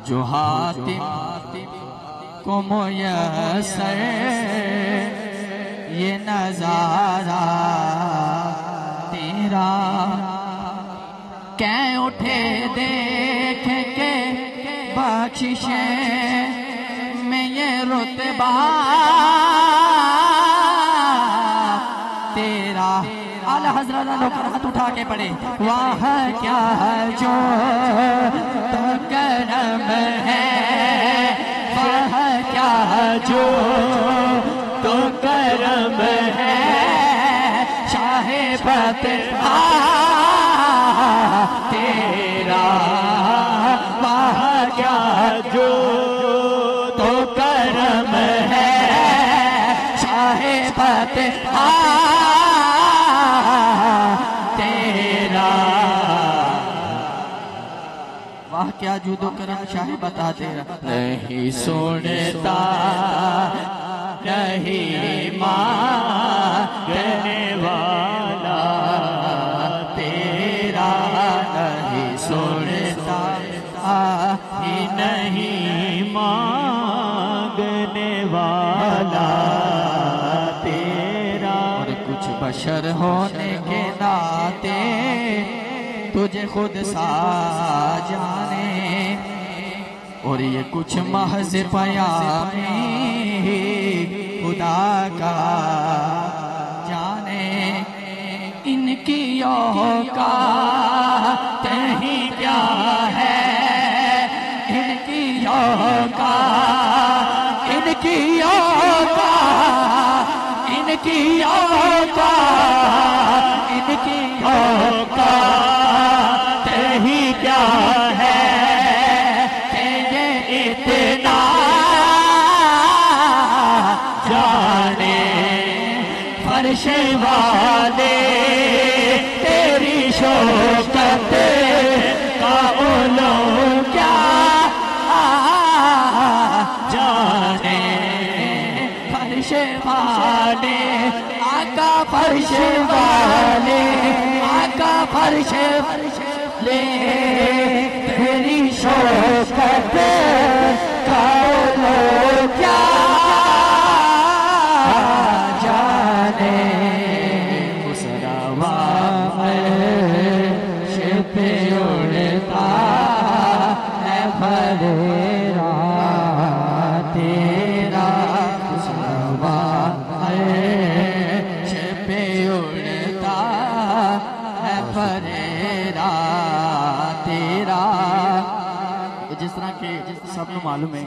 जो हातिम को मुयस्सर ये नजारा तेरा, कै उठे देख के बख्शिशें में ये रुतबा तेरा। आला हज़रत नौकर हाथ उठा के पड़े, वाह क्या जो तो करम है, वाह क्या जो तो करम है, शाहे फतह तेरा। वाह क्या जो तो करम है, शाहे फतह तेरा। वाह क्या जूदो करम शाहे बता तेरा। नहीं सुनता नहीं मांगने वाला तेरा, नहीं सुनता ही नहीं मांगने वाला तेरा। और कुछ बशर होने के नाते तुझे खुद सा जाने, और ये कुछ महज पयामी खुदा का जाने। इनकी औकात ही क्या है, इनकी औकात, इनकी औकात, इनकी औकात, इनकी औकात ही क्या है कि ये इतना जाने। फर्श वाले तेरी शौकत का उलो क्या जाने। फर्श वाले आका, फर्श वाले आका, फर्श ले तेरी शौकत का उलो क्या जाने। मुसरावा पे उड़ता है फरेरा तेरा। मुसरावा पे उड़ता है फरेरा तेरा। जिस तरह के सबको मालूम है